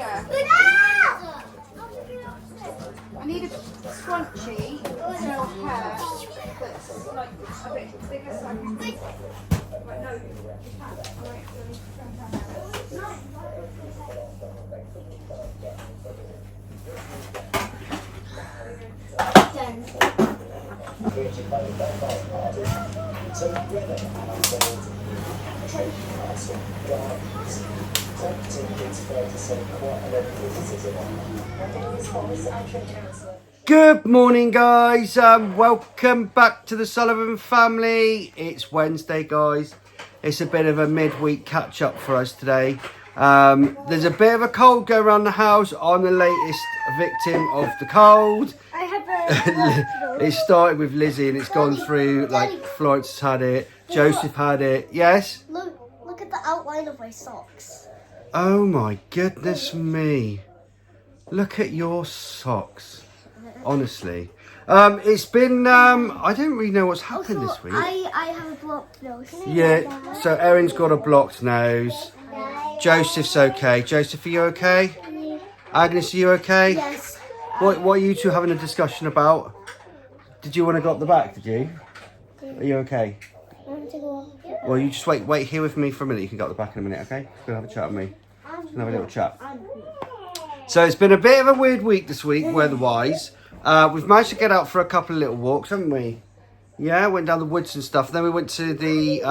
I need a scrunchie, so hair that's like a bit bigger so I can... Right, no, you can't. Alright, Good morning, guys. Welcome back to the Sullivan family. It's Wednesday, guys. It's a bit of a midweek catch up for us today. There's a bit of a cold going around the house. I'm the latest victim of the cold. I have a It started with Lizzie and it's gone through, like Florence has had it, Joseph had it. Yes? Look at the outline of my socks. Oh my goodness me. Look at your socks. Honestly. It's been, I don't really know what's happened this week. I have a blocked nose. Yeah, so Erin's got a blocked nose. Joseph's okay. Joseph, are you okay? Agnes, are you okay? Yes. What are you two having a discussion about? Did you want to go up the back, did you? Are you okay? I want to go up. Well, you just wait here with me for a minute. You can go up the back in a minute, okay? Go have a chat with me. Just have a little chat. So it's been a bit of a weird week this week, weather-wise. We've managed to get out for a couple of little walks, haven't we? Yeah, went down the woods and stuff. Then we went to the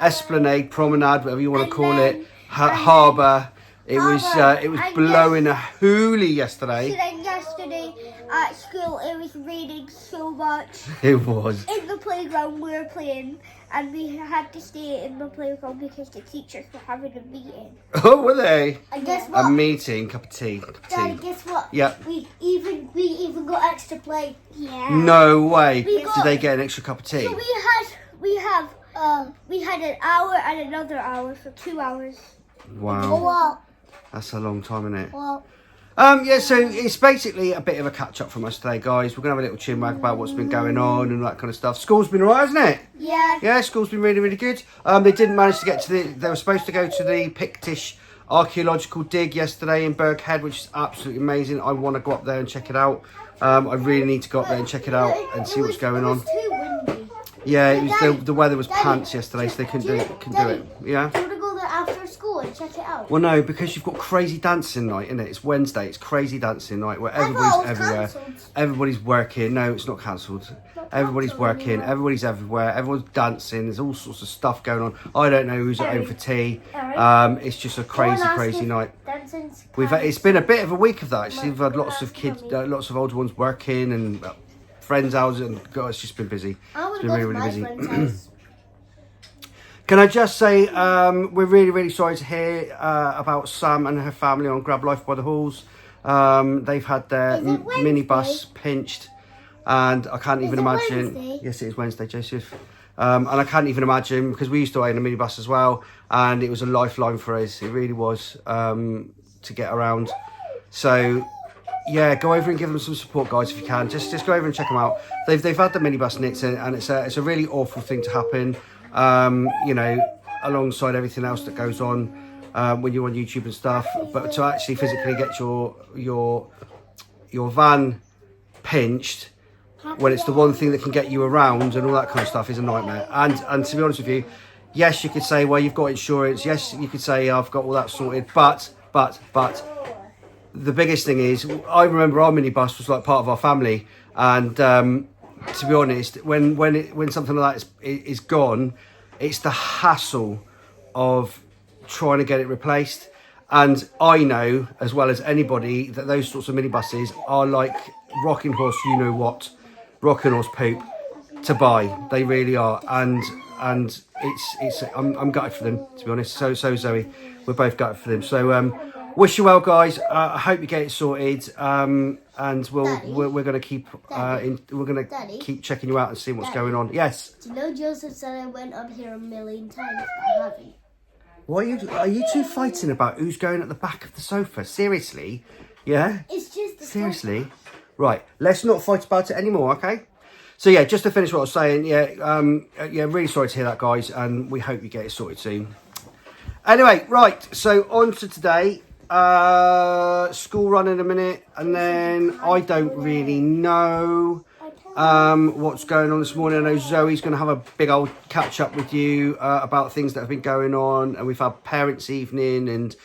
Esplanade, Promenade, whatever you want to call it, harbour. It was blowing a hoolie yesterday. Then yesterday at school it was raining so much. It was. In the playground we were playing and we had to stay in the playground because the teachers were having a meeting. Oh, were they? And guess what? A meeting, cup of tea. Daddy, guess what? Yeah. We even got extra play. Yeah. No way. Did got- they get an extra cup of tea? So we had an hour and another hour, so 2 hours. Wow. Well, That's a long time, isn't it? well. Yeah, so it's basically a bit of a catch-up from us today, guys. We're going to have a little chin-wag about what's been going on and that kind of stuff. School's been alright, hasn't it? Yeah. Yeah, school's been really, really good. They didn't manage to get to they were supposed to go to the Pictish archaeological dig yesterday in Birkenhead, which is absolutely amazing. I want to go up there and check it out. I really need to go up there and check it out and see what's going on. It was too windy. Yeah, it was Daddy, the weather was Daddy, pants yesterday, so they couldn't do it. Daddy, Yeah. Do you want to go there after school and check it out? Well, no, because you've got crazy dancing night, innit? It's Wednesday. It's crazy dancing night where I thought everybody's it was everywhere. cancelled. Everybody's working. No, it's not cancelled. Everybody's cancelled working. anymore. Everybody's everywhere. Everyone's dancing. There's all sorts of stuff going on. I don't know who's at home for tea. It's just a crazy night. It's been a bit of a week of that. Actually, we've had lots of kids, lots of older ones working and friends' houses, and God, it's just been busy. It's been really busy. Can I just say, we're really, really sorry to hear about Sam and her family on Grab Life by the Halls. They've had their minibus pinched, and I can't even imagine. Wednesday? Yes, it is Wednesday, Joseph. And I can't even imagine, because we used to own a minibus as well, and it was a lifeline for us. It really was, to get around. So yeah, go over and give them some support, guys, if you can. Just go over and check them out. They've had the minibus nicked, and it's a really awful thing to happen. You know, alongside everything else that goes on when you're on YouTube and stuff. But to actually physically get your van pinched when it's the one thing that can get you around and all that kind of stuff is a nightmare. And to be honest with you, yes, you could say, well, you've got insurance. Yes, you could say I've got all that sorted. But the biggest thing is, I remember our minibus was like part of our family, and to be honest, when something like that is gone, it's the hassle of trying to get it replaced. And I know as well as anybody that those sorts of minibuses are like rocking horse, you know what, rocking horse poop to buy. They really are, and it's I'm gutted for them, to be honest. So Zoe, we're both gutted for them. So wish you well, guys. I hope you get it sorted. And we're gonna keep keep checking you out and seeing what's going on. Yes. Do you know Joseph said I went up here 1,000,000 times? I haven't. What are you two fighting about? Who's going at the back of the sofa? Seriously? Yeah. It's just the Seriously. Right. Let's not fight about it anymore, okay? So yeah, just to finish what I was saying, really sorry to hear that, guys, and we hope you get it sorted soon. Anyway, right. So on to today. school run in a minute, and then I don't really know what's going on this morning. I know Zoe's going to have a big old catch up with you about things that have been going on, and we've had parents' evening and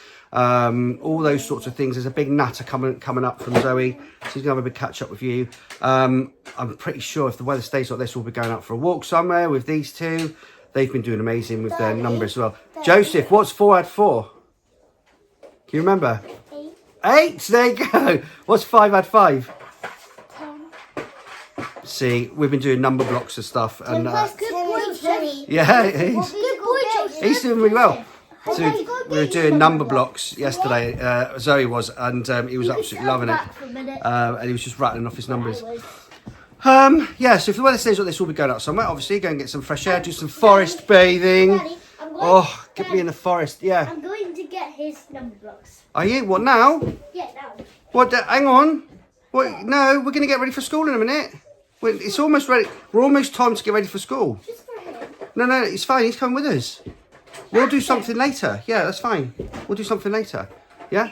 all those sorts of things. There's a big natter coming up from Zoe. She's going to have a big catch up with you. I'm pretty sure if the weather stays like this, we'll be going out for a walk somewhere with these two. They've been doing amazing with their numbers as well. Joseph, what's 4 add 4? Can you remember? 8. There you go. What's 5 add 5? 10. See, we've been doing number blocks and stuff, and Good boy, Joey. yeah, he's doing really well. So we were doing number blocks yesterday. Zoe was, and he was absolutely loving it. And he was just rattling off his numbers. Yeah. So if the weather stays like this, we'll be going out somewhere. Obviously, go and get some fresh air, do some forest bathing. Oh, get me in the forest. Yeah. I'm going to get his number blocks. Are you? What now? Yeah, now. What? Hang on. What? No, we're going to get ready for school in a minute. It's almost ready. We're almost time to get ready for school. Just for him. No, it's fine. He's coming with us. We'll do something later. Yeah, that's fine. We'll do something later. Yeah?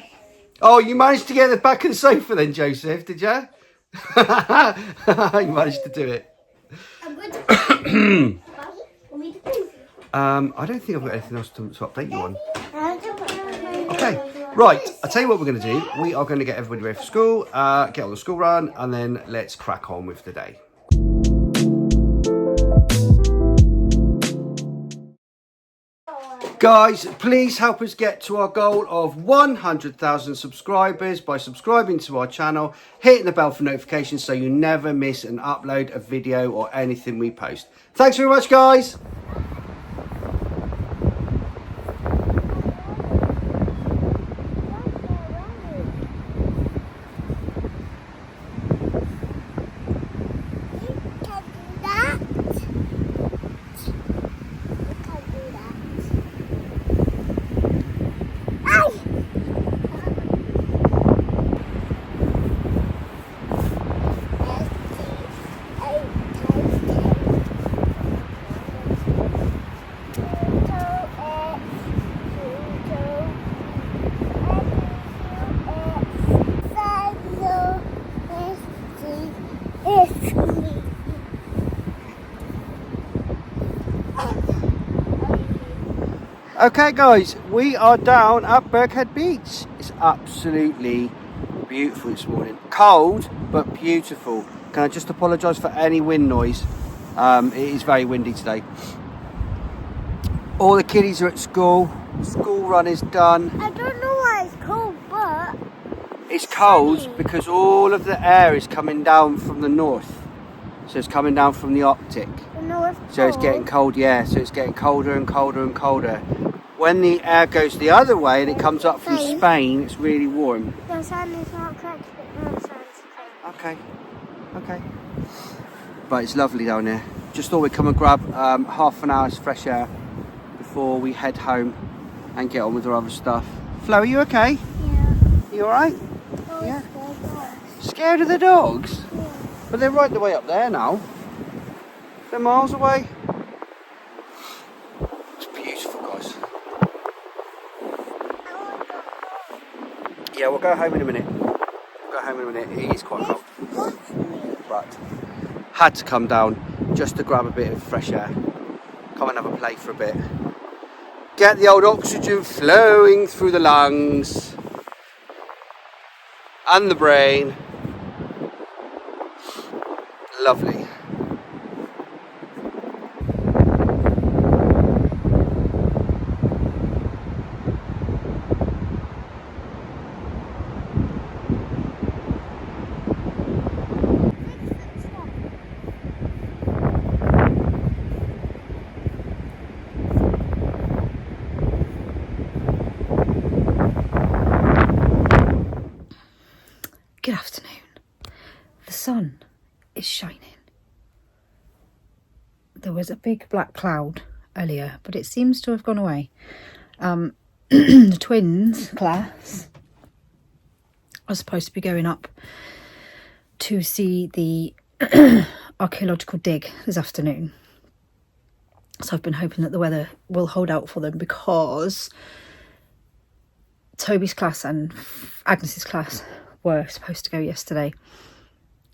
Oh, you managed to get the back of the sofa then, Joseph, did you? You managed to do it. I'm going to... I don't think I've got anything else to update you on. Okay, right. I'll tell you what we're going to do. We are going to get everybody ready for school, get on the school run, and then let's crack on with the day. Guys, please help us get to our goal of 100,000 subscribers by subscribing to our channel, hitting the bell for notifications so you never miss an upload, a video or anything we post. Thanks very much, guys. Okay guys, we are down at Birkenhead Beach. It's absolutely beautiful this morning. Cold, but beautiful. Can I just apologise for any wind noise? It is very windy today. All the kiddies are at school. School run is done. I don't know why it's cold, but... It's cold because all of the air is coming down from the north. So it's coming down from the Arctic. The north So it's getting cold, yeah. So it's getting colder and colder and colder. When the air goes the other way and it comes up from Spain, it's really warm. The sun is not correct, but the sun's correct. Okay. But it's lovely down here. Just thought we'd come and grab half an hour's fresh air before we head home and get on with our other stuff. Flo, are you okay? Yeah. You alright? Oh, Yeah. it's Scared of the dogs? yeah. But they're right the way up there now. They're miles away. It's beautiful, guys. Yeah, we'll go home in a minute. It is quite cold. But had to come down just to grab a bit of fresh air. Come and have a play for a bit. Get the old oxygen flowing through the lungs and the brain. Lovely. Good afternoon. The sun is shining. There was a big black cloud earlier, but it seems to have gone away. The twins class are supposed to be going up to see the archaeological dig this afternoon. So I've been hoping that the weather will hold out for them, because Toby's class and Agnes's class were supposed to go yesterday,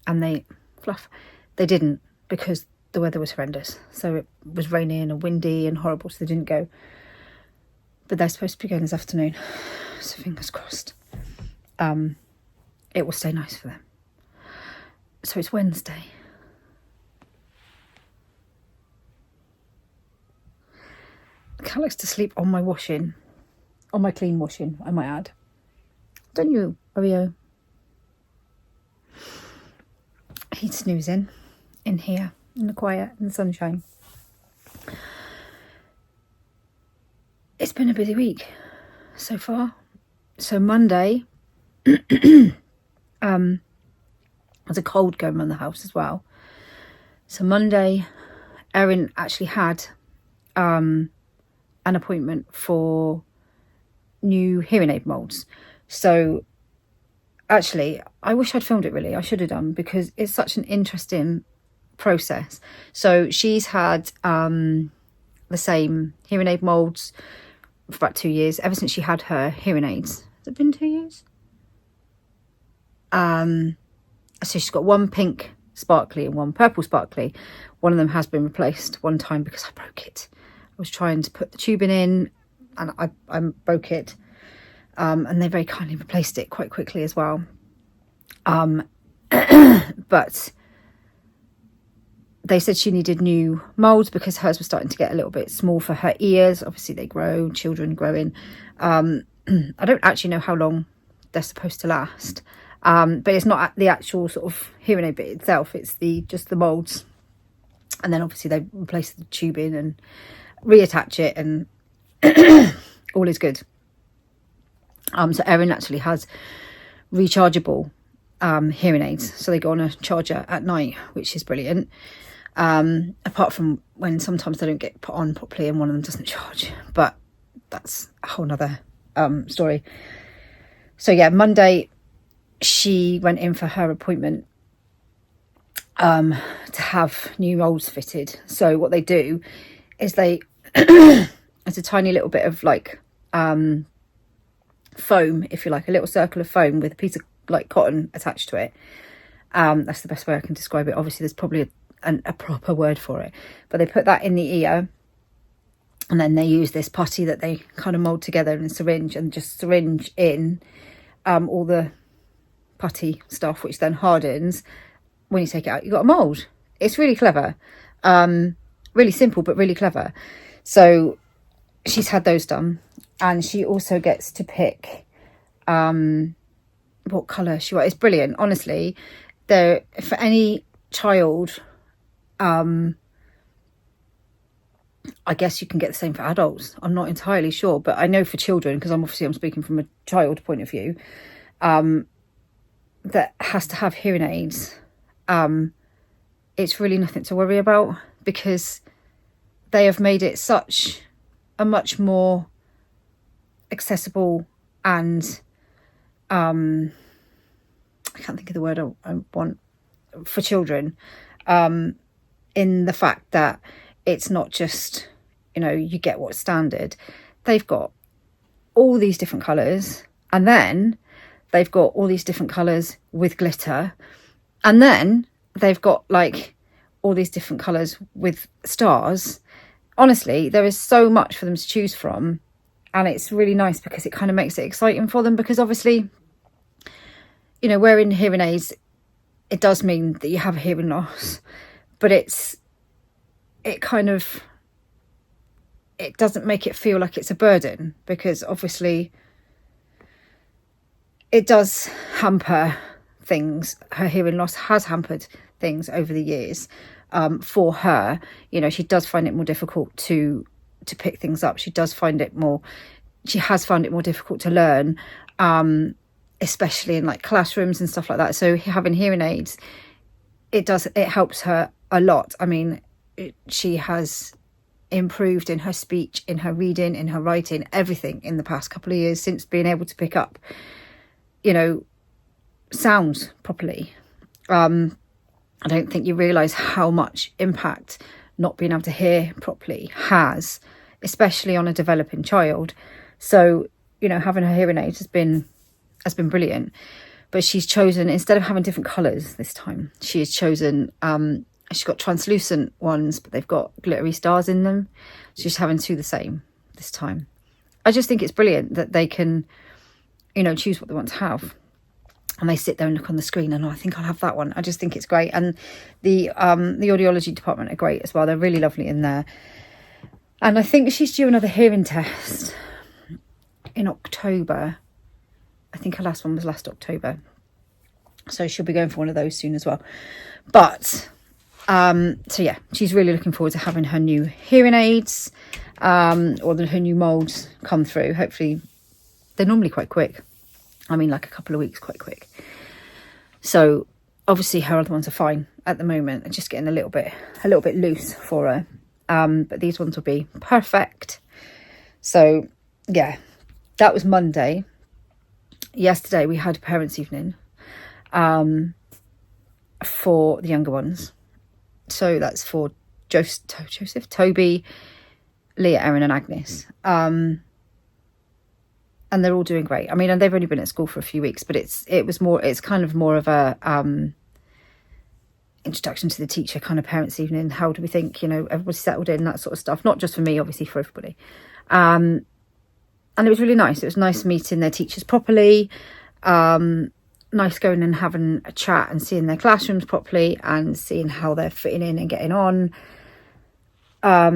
and they didn't, because the weather was horrendous. So it was raining and windy and horrible, so they didn't go. But they're supposed to be going this afternoon, so fingers crossed. It will stay nice for them. So it's Wednesday. Cat likes to sleep on my washing, on my clean washing, I might add. Don't you, Oreo? He's snoozing in here, in the quiet, in the sunshine. It's been a busy week so far. So Monday, there's a cold going around the house as well. So Monday, Erin actually had an appointment for new hearing aid moulds. So actually, I wish I'd filmed it really. I should have done, because it's such an interesting process. So she's had the same hearing aid moulds for about 2 years, ever since she had her hearing aids. Has it been 2 years? So she's got one pink sparkly and one purple sparkly. One of them has been replaced one time because I broke it. I was trying to put the tubing in and I broke it. And they very kindly replaced it quite quickly as well. But they said she needed new moulds because hers was starting to get a little bit small for her ears. Obviously they grow, children growing. I don't actually know how long they're supposed to last. But it's not the actual sort of hearing aid bit itself. It's just the moulds. And then obviously they replace the tubing and reattach it, and all is good. So Erin actually has rechargeable hearing aids. So they go on a charger at night, which is brilliant. Apart from when sometimes they don't get put on properly and one of them doesn't charge. But that's a whole nother story. So yeah, Monday she went in for her appointment to have new moulds fitted. So what they do is they it's a tiny little bit of like foam, if you like, a little circle of foam with a piece of like cotton attached to it. That's the best way I can describe it. Obviously there's probably a proper word for it, but they put that in the ear, and then they use this putty that they kind of mould together in a syringe, and just syringe in all the putty stuff, which then hardens. When you take it out, you've got a mould. It's really clever. Really simple, but really clever. So she's had those done, and she also gets to pick what colour she wants. It's brilliant, honestly. For any child, I guess you can get the same for adults. I'm not entirely sure, but I know for children, because I'm speaking from a child point of view, that has to have hearing aids. It's really nothing to worry about, because they have made it such a much more accessible and I can't think of the word I want for children, in the fact that it's not just, you get what's standard. They've got all these different colours, and then they've got all these different colours with glitter, and then they've got like all these different colours with stars. Honestly, there is so much for them to choose from, and it's really nice because it kind of makes it exciting for them, because obviously, wearing hearing aids, it does mean that you have a hearing loss, but it doesn't make it feel like it's a burden, because obviously it does hamper things. Her hearing loss has hampered things over the years for her. She does find it more difficult to pick things up. She has found it more difficult to learn, especially in like classrooms and stuff like that. So having hearing aids, it helps her a lot. I mean, she has improved in her speech, in her reading, in her writing, everything in the past couple of years since being able to pick up, sounds properly. I don't think you realise how much impact not being able to hear properly has, especially on a developing child. So you know, having her hearing aids has been brilliant. But she's chosen, instead of having different colours this time, she has chosen, she's got translucent ones, but they've got glittery stars in them. She's having two the same this time. I just think it's brilliant that they can, you know, choose what they want to have. And they sit there and look on the screen and, oh, I think I'll have that one. I just think it's great. And the audiology department are great as well. They're really lovely in there. And I think she's due another hearing test in October. I think her last one was last October. So she'll be going for one of those soon as well. But, so yeah, she's really looking forward to having her new hearing aids, or her new moulds come through. Hopefully, they're normally quite quick. I mean, like a couple of weeks, quite quick. So obviously her other ones are fine at the moment. They're just getting a little bit loose for her. But these ones will be perfect. So yeah, that was Monday. Yesterday we had a parents' evening for the younger ones. So that's for Joseph, Toby, Leah, Erin and Agnes. And they're all doing great. I mean, and they've only been at school for a few weeks, but it's kind of more of a introduction to the teacher kind of parents' evening. How do we think, you know, everybody's settled in, that sort of stuff. Not just for me, obviously for everybody. And it was really nice. It was nice meeting their teachers properly. Nice going and having a chat and seeing their classrooms properly and seeing how they're fitting in and getting on. I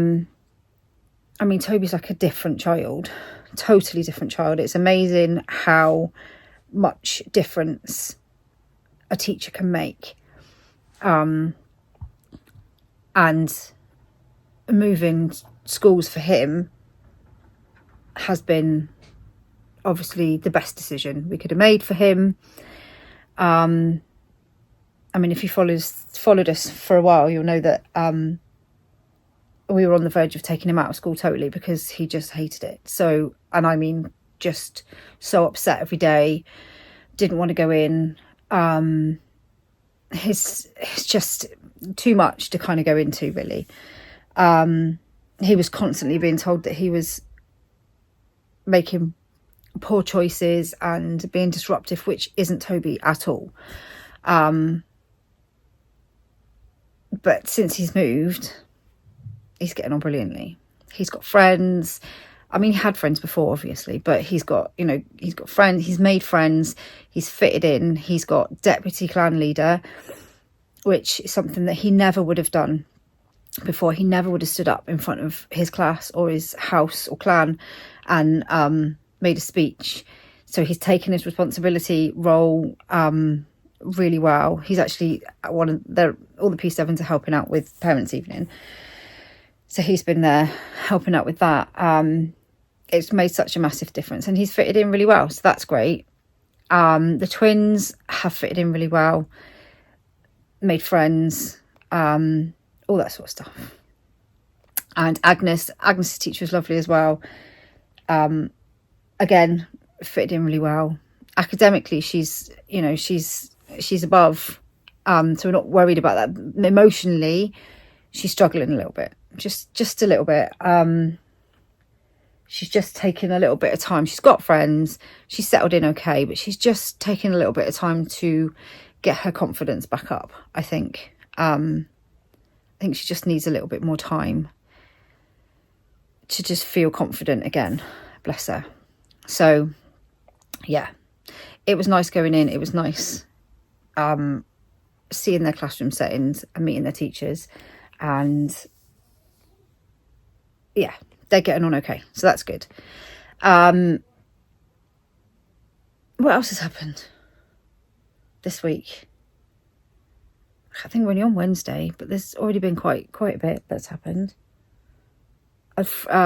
mean, Toby's like a different child. Totally different child. It's amazing how much difference a teacher can make. And moving schools for him has been obviously the best decision we could have made for him. I mean, if you followed us for a while, you'll know that we were on the verge of taking him out of school totally because he just hated it. So, and I mean, just so upset every day, didn't want to go in. It's just too much to kind of go into, really. He was constantly being told that he was making poor choices and being disruptive, which isn't Toby at all. But since he's moved, he's getting on brilliantly. He's got friends. I mean, he had friends before, obviously, but he's got friends. He's made friends. He's fitted in. He's got deputy clan leader, which is something that he never would have done before. He never would have stood up in front of his class or his house or clan and made a speech. So he's taken his responsibility role really well. He's actually all the P7s are helping out with parents' evening. So he's been there helping out with that. It's made such a massive difference and he's fitted in really well. So that's great. The twins have fitted in really well, made friends, all that sort of stuff. And Agnes's teacher was lovely as well. Again, fitted in really well. Academically, she's above. So we're not worried about that. Emotionally, she's struggling a little bit. Just a little bit. She's just taken a little bit of time. She's got friends. She's settled in okay, but she's just taken a little bit of time to get her confidence back up, I think. I think she just needs a little bit more time to just feel confident again. Bless her. So, yeah, it was nice going in. It was nice seeing their classroom settings and meeting their teachers. And, yeah, they're getting on okay. So that's good. What else has happened this week? I think we're only on Wednesday, but there's already been quite a bit that's happened.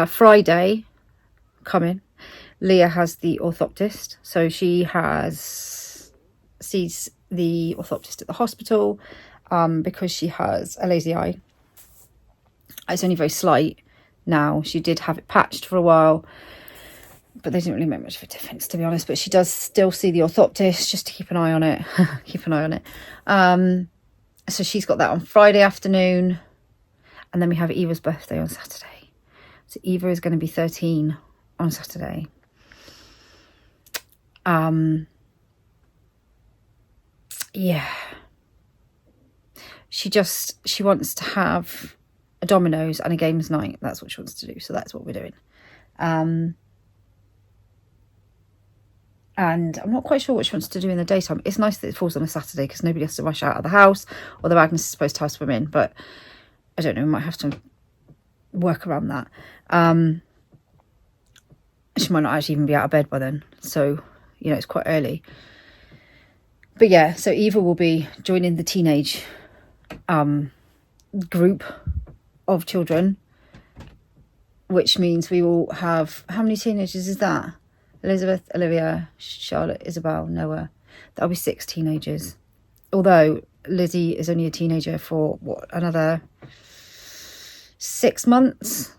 Friday coming, Leah has the orthoptist. So she sees the orthoptist at the hospital because she has a lazy eye. It's only very slight now. She did have it patched for a while, but they didn't really make much of a difference, to be honest. But she does still see the orthoptist just to keep an eye on it. So she's got that on Friday afternoon. And then we have Eva's birthday on Saturday. So Eva is going to be 13 on Saturday. Yeah. She wants to have a Domino's and a games night. That's what she wants to do. So that's what we're doing. And I'm not quite sure what she wants to do in the daytime. It's nice that it falls on a Saturday because nobody has to rush out of the house, although Agnes is supposed to house swim in, but I don't know, we might have to work around that. She might not actually even be out of bed by then, so you know, it's quite early. But yeah, so Eva will be joining the teenage group of children, which means we will have, how many teenagers is that? Elizabeth, Olivia, Charlotte, Isabel, Noah. That'll be 6 teenagers. Although Lizzie is only a teenager for what, another 6 months?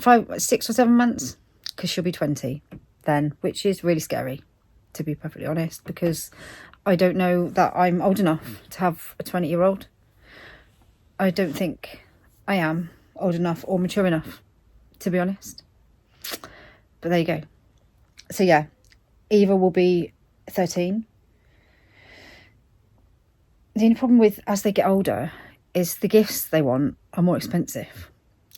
6 or 7 months? Because she'll be 20 then, which is really scary, to be perfectly honest, because I don't know that I'm old enough to have a 20-year-old. I don't think I am old enough or mature enough, to be honest. But there you go. So yeah, Eva will be 13. The only problem with as they get older is the gifts they want are more expensive.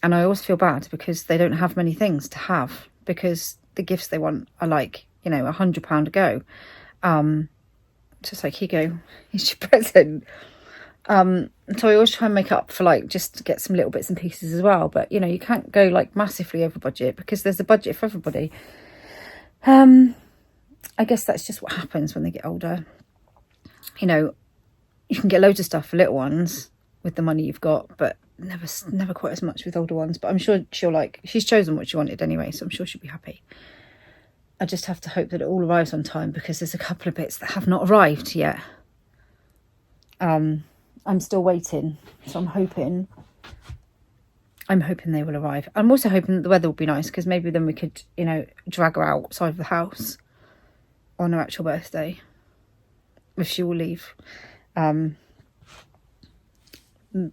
And I always feel bad because they don't have many things to have, because the gifts they want are like, you know, £100 a go. Just like, here you go, here's your present. So I always try and make up for, like, just to get some little bits and pieces as well. But, you know, you can't go, like, massively over budget because there's a budget for everybody. I guess that's just what happens when they get older. You know, you can get loads of stuff for little ones with the money you've got, but never quite as much with older ones. But I'm sure she's chosen what she wanted anyway, so I'm sure she'll be happy. I just have to hope that it all arrives on time because there's a couple of bits that have not arrived yet. I'm still waiting, so I'm hoping they will arrive. I'm also hoping that the weather will be nice because maybe then we could, you know, drag her outside of the house on her actual birthday, if she will leave.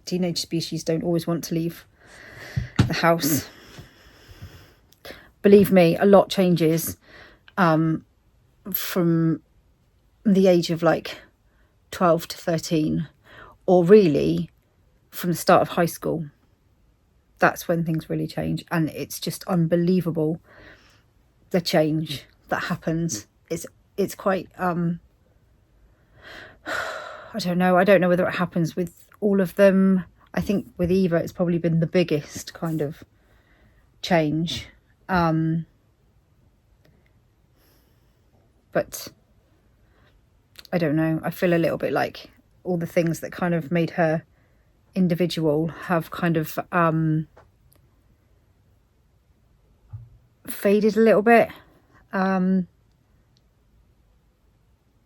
Teenage species don't always want to leave the house. Believe me, a lot changes from the age of like 12 to 13, or really from the start of high school. That's when things really change, and it's just unbelievable the change that happens. It's quite I don't know whether it happens with all of them. I think with Eva it's probably been the biggest kind of change, but I don't know, I feel a little bit like all the things that kind of made her individual have kind of faded a little bit, and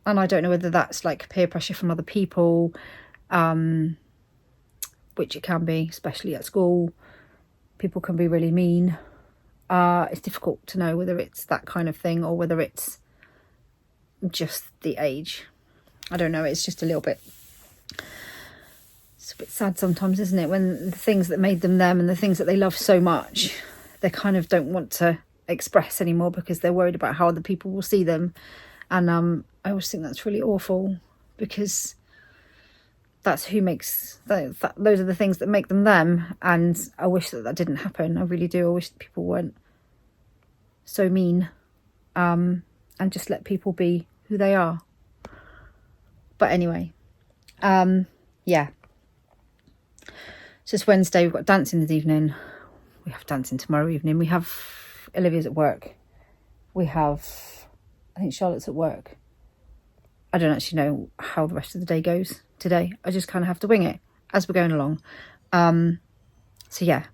I don't know whether that's like peer pressure from other people, which it can be, especially at school. People can be really mean. It's difficult to know whether it's that kind of thing or whether it's just the age. I don't know, it's just a little bit, it's a bit sad sometimes, isn't it, when the things that made them them and the things that they love so much, they kind of don't want to express anymore because they're worried about how other people will see them. And I always think that's really awful, because that's who makes those are the things that make them them. And I wish that didn't happen. I really do. I wish that people weren't so mean, and just let people be who they are. But anyway, yeah. So it's Wednesday, we've got dancing this evening. We have dancing tomorrow evening. We have Olivia's at work. We have, I think Charlotte's at work. I don't actually know how the rest of the day goes today. I just kind of have to wing it as we're going along. So yeah.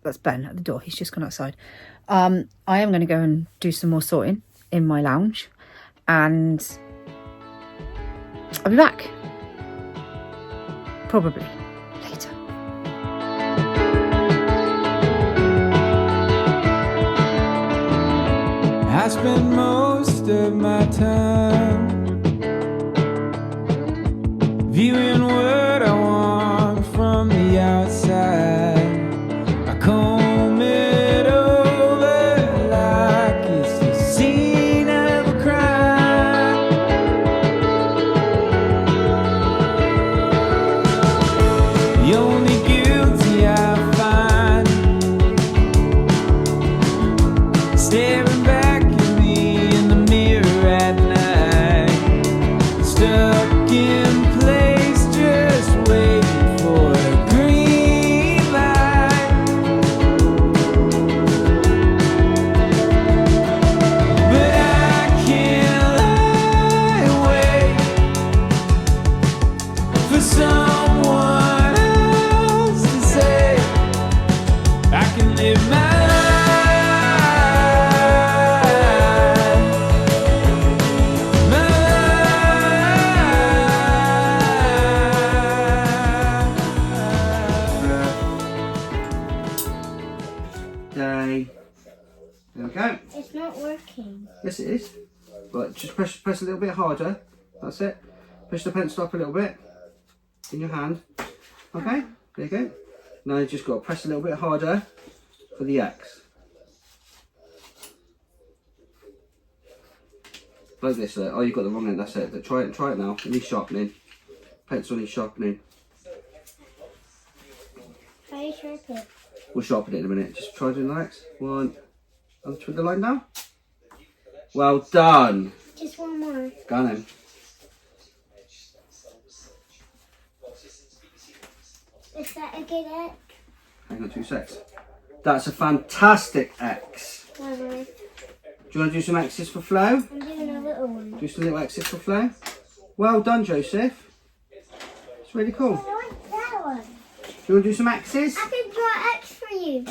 That's Ben at the door. He's just gone outside. I am going to go and do some more sorting in my lounge, and I'll be back probably later. I spend most of my time viewing what I want from the outside. I comb it over birthday. There we go. It's not working. Yes, it is. But just press a little bit harder. That's it. Push the pencil up a little bit in your hand. Okay, there you go. Now you just got to press a little bit harder for the X. Like this. Oh, you got the wrong end. That's it. Try it now. It needs sharpening. Pencil needs sharpening. How do you sharpen it? We'll sharpen it in a minute. Just try doing the X. One. Through the line now. Well done. Just one more. Go on then. Is that a good X? Hang on 2 secs. That's a fantastic X. One more. Do you want to do some X's for Flo? I'm doing a little one. Do some little X's for Flo. Well done, Joseph. It's really cool. I like that one. Do you want to do some X's? I can draw an X for you.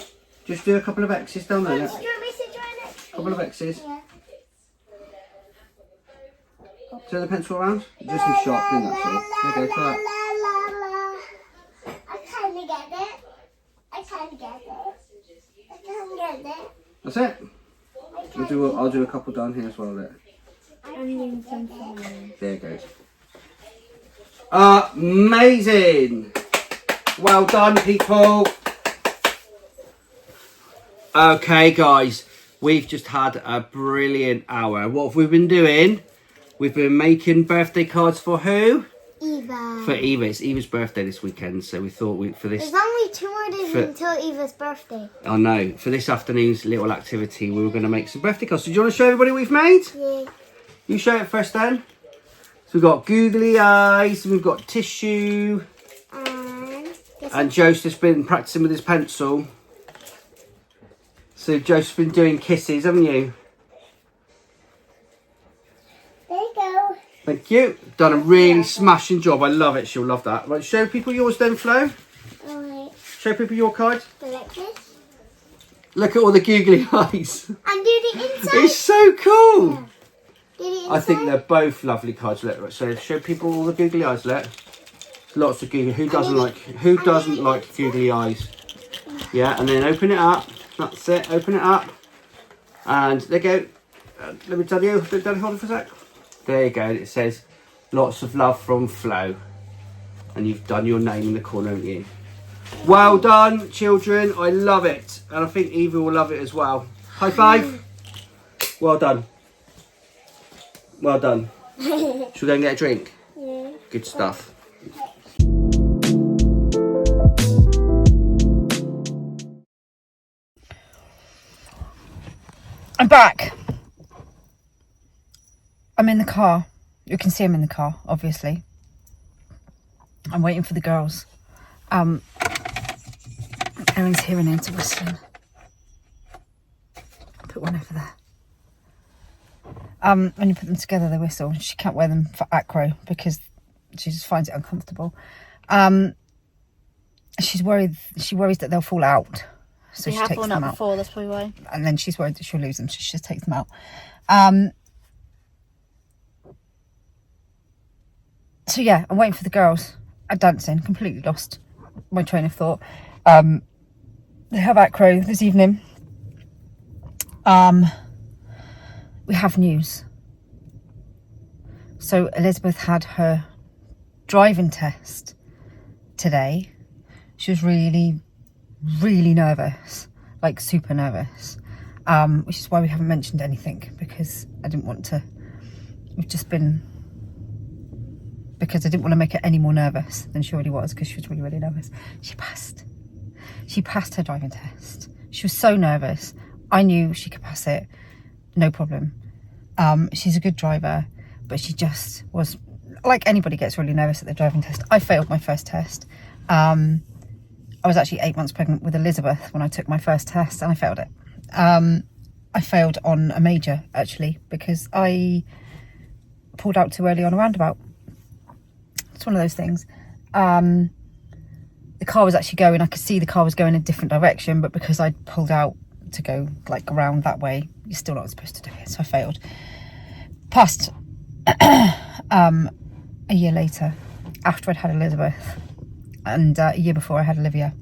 Just do a couple of X's down there. Do you want me to draw an X for you? Couple of X's. Yeah. Turn the pencil around. You just need sharpening, that's all. Okay, try that. I kind of get it. I kind of get it. I kind of get it. That's it. I'll do a couple down here as well. Look. I'm doing something. There it goes. Amazing. Well done, people. Okay, guys. We've just had a brilliant hour. What have we been doing? We've been making birthday cards for who? Eva. For Eva. It's Eva's birthday this weekend, so we thought for this... There's only 2 more days until Eva's birthday. I know. For this afternoon's little activity, we were going to make some birthday cards. So do you want to show everybody what we've made? Yeah. You show it first then. So we've got googly eyes, and we've got tissue. And Joseph's been practicing with his pencil. So Joseph's been doing kisses, haven't you? There you go. Thank you. Done a really smashing job. I love it. She'll love that. Right, show people yours then, Flo. Alright. Show people your card. Like this. Look at all the googly eyes. And do the inside. It's so cool. Yeah. Do the inside. I think they're both lovely cards. Look, right, so show people all the googly eyes. Look, lots of googly. Who doesn't like googly eyes? Yeah, and then open it up. That's it. Open it up, and there you go. Let me tell you. Daddy, hold it for a sec. There you go. It says lots of love from Flo, and you've done your name in the corner, haven't you? Well done, children. I love it, and I think Eva will love it as well. High five. Well done. Well done. Should we go and get a drink? Yeah. Good stuff. I'm back. I'm in the car. You can see I'm in the car, obviously. I'm waiting for the girls. Erin's hearing aids are whistling. Put one over there. When you put them together, they whistle. She can't wear them for acro because she just finds it uncomfortable. She's worried. She worries that they'll fall out, so she takes them out. Before, that's probably why. And then she's worried that she'll lose them, so she just takes them out. So yeah, I'm waiting for the girls. I'm dancing, completely lost my train of thought. They have acro this evening. We have news. So Elizabeth had her driving test today. She was really, really nervous, like super nervous, which is why we haven't mentioned anything, because I didn't want to. We've just been, because I didn't want to make her any more nervous than she already was, because she was really, really nervous. She passed her driving test. She was so nervous. I knew she could pass it, no problem. She's a good driver, but she just was, like anybody gets really nervous at the driving test. I failed my first test. I was actually 8 months pregnant with Elizabeth when I took my first test, and I failed it. I failed on a major, actually, because I pulled out too early on a roundabout. It's one of those things. The car was actually going, I could see the car was going in a different direction, but because I pulled out to go like around that way, you're still not supposed to do it, so I failed. Passed a year later, after I'd had Elizabeth, and a year before I had Olivia.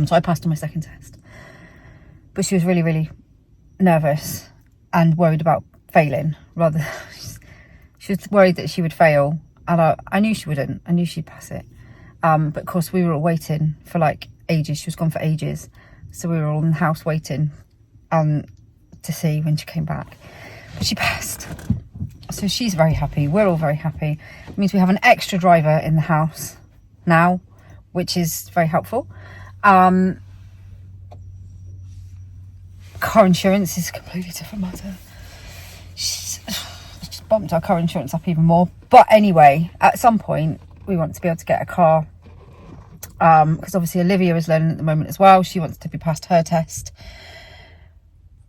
So I passed on my second test. but she was really, really nervous and worried about failing. Rather, she was worried that she would fail, and I knew she wouldn't. I knew she'd pass it. But of course, we were all waiting for like ages. She was gone for ages, so we were all in the house waiting to see when she came back. But she passed, so she's very happy. We're all very happy. It means we have an extra driver in the house now, which is very helpful. Car insurance is a completely different matter. She's just bumped our car insurance up even more. But anyway, at some point we want to be able to get a car, because obviously Olivia is learning at the moment as well. She wants to be past her test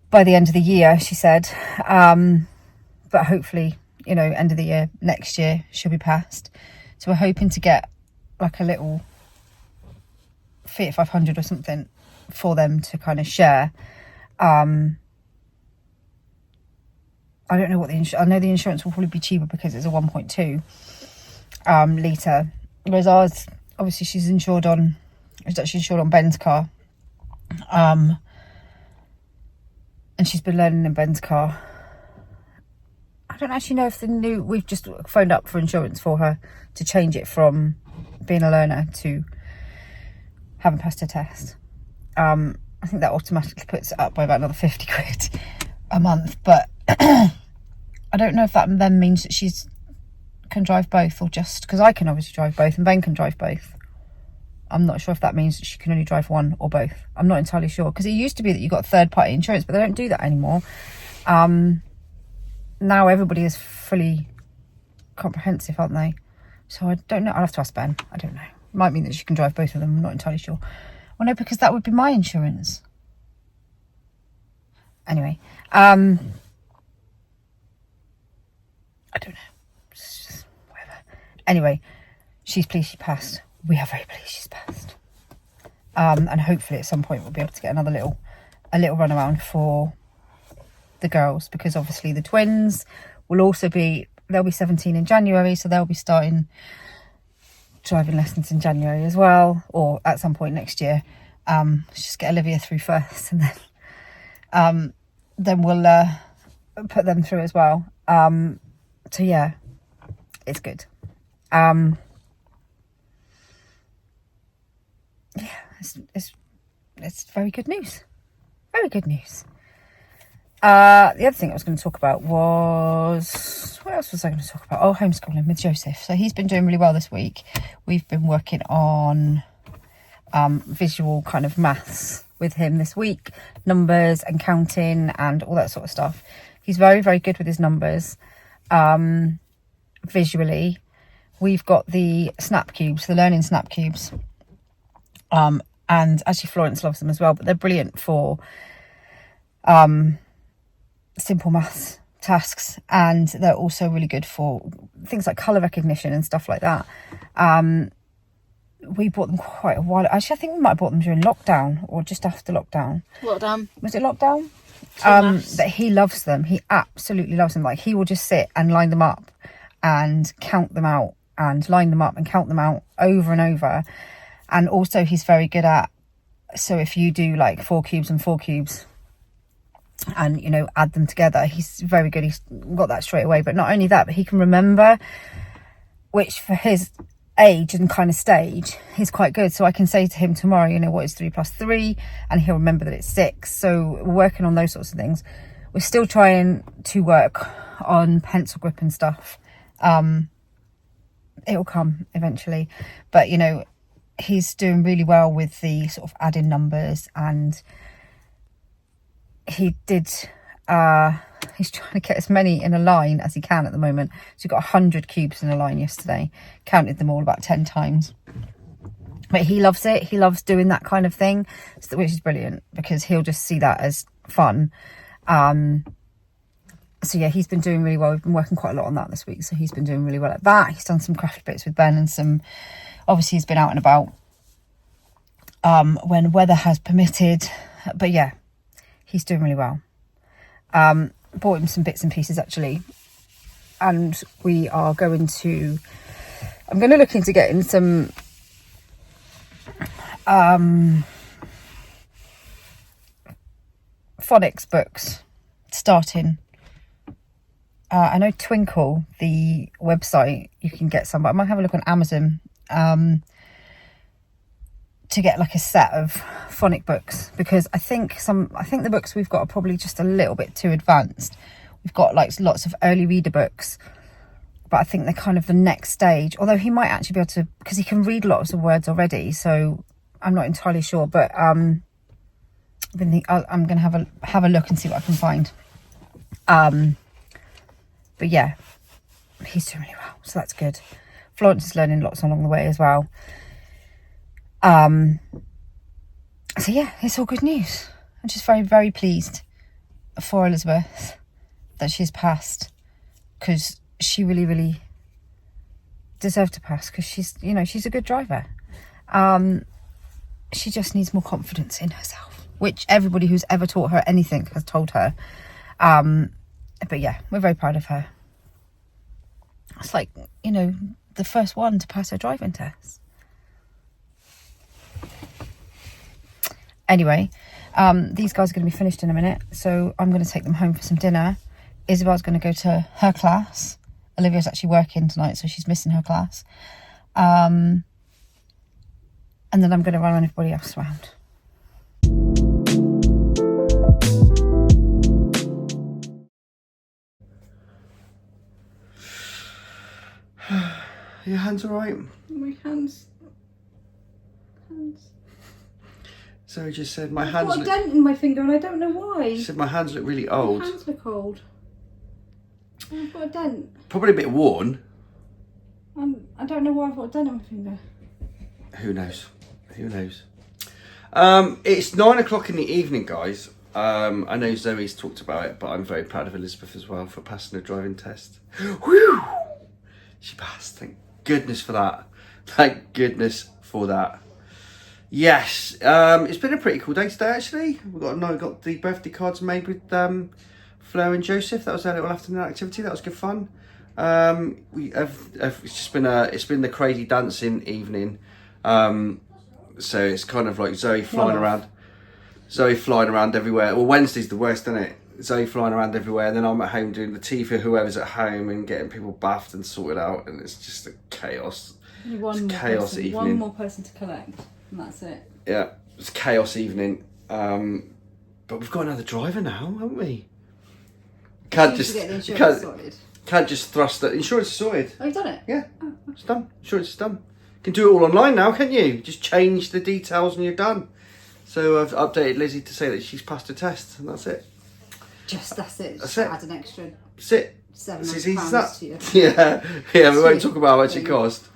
by the end of the year, she said, but hopefully, you know, end of the year next year she'll be passed. So we're hoping to get like a little Fiat 500 or something for them to kind of share. I don't know what I know the insurance will probably be cheaper because it's a 1.2 litre, whereas ours, obviously she's actually insured on Ben's car, and she's been learning in Ben's car. I don't actually know if we've just phoned up for insurance for her to change it from being a learner to having passed her test. I think that automatically puts it up by about another 50 quid a month, but I don't know if that then means that she's can drive both, or just because I can obviously drive both and Ben can drive both. I'm not sure if that means that she can only drive one or both. I'm not entirely sure, because it used to be that you got third party insurance, but they don't do that anymore. Now everybody is fully comprehensive, aren't they? So I don't know. I'll have to ask Ben. I don't know. It might mean that she can drive both of them. I'm not entirely sure. Well, no, because that would be my insurance. Anyway, I don't know. It's just whatever. Anyway, she's pleased she passed. We are very pleased she's passed. And hopefully at some point we'll be able to get a little run around for the girls, because obviously the twins will also they'll be 17 in January, so they'll be starting driving lessons in January as well, or at some point next year. Let's just get Olivia through first, and then we'll put them through as well. So yeah, it's good. Yeah, it's very good news. Very good news. The other thing I was going to talk about was, what else was I going to talk about? Oh, homeschooling with Joseph. So he's been doing really well this week. We've been working on visual kind of maths with him this week, numbers and counting and all that sort of stuff. He's very, very good with his numbers. Visually, we've got the snap cubes, the learning snap cubes. And actually Florence loves them as well, but they're brilliant for simple maths tasks, and they're also really good for things like colour recognition and stuff like that. We bought them quite a while. Actually, I think we might have bought them during lockdown or just after lockdown. Lockdown. Was it lockdown? That he loves them. He absolutely loves them. Like, he will just sit and line them up and count them out and line them up and count them out over and over. And also he's very good at, so if you do like 4 cubes and 4 cubes and, you know, add them together, he's very good. He's got that straight away. But not only that, but he can remember, which for his age and kind of stage is quite good. So I can say to him tomorrow, you know, what is 3 plus 3, and he'll remember that it's 6. So we're working on those sorts of things. We're still trying to work on pencil grip and stuff. It'll come eventually, but you know, he's doing really well with the sort of adding numbers, and he did he's trying to get as many in a line as he can at the moment. So he got 100 cubes in a line yesterday, counted them all about 10 times. But he loves it. He loves doing that kind of thing, which is brilliant, because he'll just see that as fun. So yeah, he's been doing really well. We've been working quite a lot on that this week, so he's been doing really well at that. He's done some craft bits with Ben, and some, obviously he's been out and about when weather has permitted. But yeah, he's doing really well. Bought him some bits and pieces actually, and we are going to, I'm going to look into getting some phonics books starting. I know Twinkle, the website, you can get some, but I might have a look on Amazon to get like a set of phonic books, because I think the books we've got are probably just a little bit too advanced. We've got like lots of early reader books, but I think they're kind of the next stage, although he might actually be able to, because he can read lots of words already, so I'm not entirely sure. But I'm going to have a look and see what I can find. But yeah, he's doing really well, so that's good. Florence is learning lots along the way as well. So yeah, it's all good news. I'm just very, very pleased for Elizabeth that she's passed, because she really, really deserved to pass, because she's a good driver. She just needs more confidence in herself, which everybody who's ever taught her anything has told her. But yeah, we're very proud of her. It's like, the first one to pass her driving test. Anyway, these guys are going to be finished in a minute, so I'm going to take them home for some dinner. Isabel's going to go to her class. Olivia's actually working tonight, so she's missing her class. And then I'm going to run everybody else around. Your hands all right? My hands. Zoe just said my hands. I've got a dent in my finger and I don't know why. She said my hands look really old. My hands look old. I've got a dent. Probably a bit worn. I don't know why I've got a dent in my finger. Who knows? Who knows? It's 9 o'clock in the evening, guys. I know Zoe's talked about it, but I'm very proud of Elizabeth as well for passing her driving test. Whew! She passed. Thank goodness for that. Thank goodness for that. Yes, it's been a pretty cool day today, actually. We got the birthday cards made with Flo and Joseph. That was our little afternoon activity. That was good fun. It's been the crazy dancing evening. So it's kind of like Zoe flying around everywhere. Well, Wednesday's the worst, isn't it? Zoe flying around everywhere, and then I'm at home doing the tea for whoever's at home and getting people bathed and sorted out, and it's just a chaos. One more person to collect, and that's it. Yeah, it's a chaos evening. But we've got another driver now, haven't we? Can't just thrust the insurance is sorted. Oh, you've done it? Yeah, it's done. Insurance is done. You can do it all online now, can't you? Just change the details and you're done. So I've updated Lizzie to say that she's passed her test, and that's it. That's it. That's just it. add an extra That's it. £700 to you. Yeah, we won't talk about how much it cost.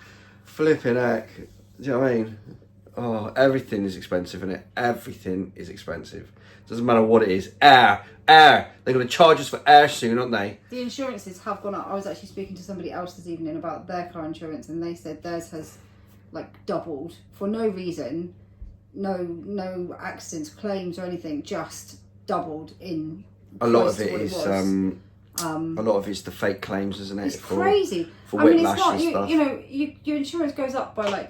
Flipping heck. Do you know what I mean? Oh, everything is expensive, isn't it? Everything is expensive. Doesn't matter what it is. Air. They're going to charge us for air soon, aren't they? The insurances have gone up. I was actually speaking to somebody else this evening about their car insurance, and they said theirs has doubled for no reason. No accidents, claims or anything, just doubled in a lot of it is a lot of it's the fake claims, isn't it? It's crazy. For whiplash and stuff. Your insurance goes up by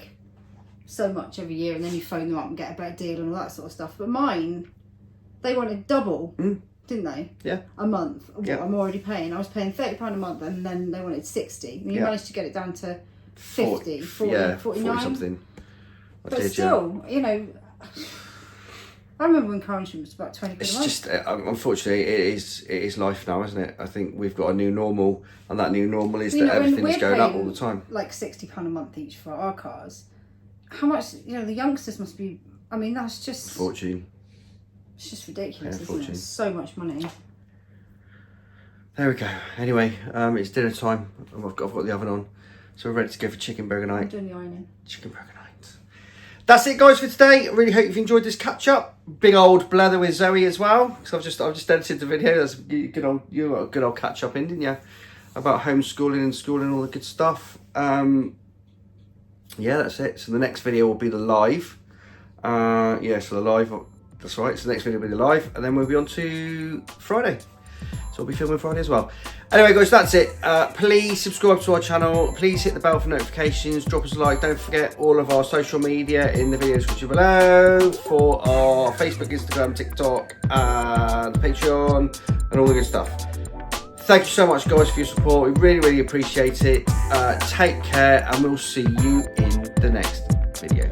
so much every year, and then you phone them up and get a better deal and all that sort of stuff. But mine, they wanted double, didn't they? Yeah. A month. Yeah. I'm already paying. I was paying £30 a month, and then they wanted 60. And you managed to get it down to 50, 40, 49. 40 something. But still, I remember when car insurance was about 20 quid a month. It's just, unfortunately, it is life now, isn't it? I think we've got a new normal, and that new normal is that everything is going up all the time. Like £60 a month each for our cars. How much, the youngsters must be, that's just... Fortune. It's just ridiculous, isn't fortune. it? So much money. There we go. Anyway, it's dinner time. I've got the oven on. So we're ready to go for chicken burger night. I'm doing the ironing. Chicken burger night. That's it, guys, for today. I really hope you've enjoyed this catch up. Big old blather with Zoe as well, because I've just edited the video. That's a good old catch up in, didn't you? About homeschooling and schooling, all the good stuff. Yeah, that's it. So the next video will be the live. So the live. That's right. So the next video will be the live, and then we'll be on to Friday. So we'll be filming Friday as well. Anyway, guys, that's it. Please subscribe to our channel. Please hit the bell for notifications. Drop us a like. Don't forget all of our social media in the video description below for our Facebook, Instagram, TikTok, and Patreon, and all the good stuff. Thank you so much, guys, for your support. We really, really appreciate it. Take care, and we'll see you in the next video.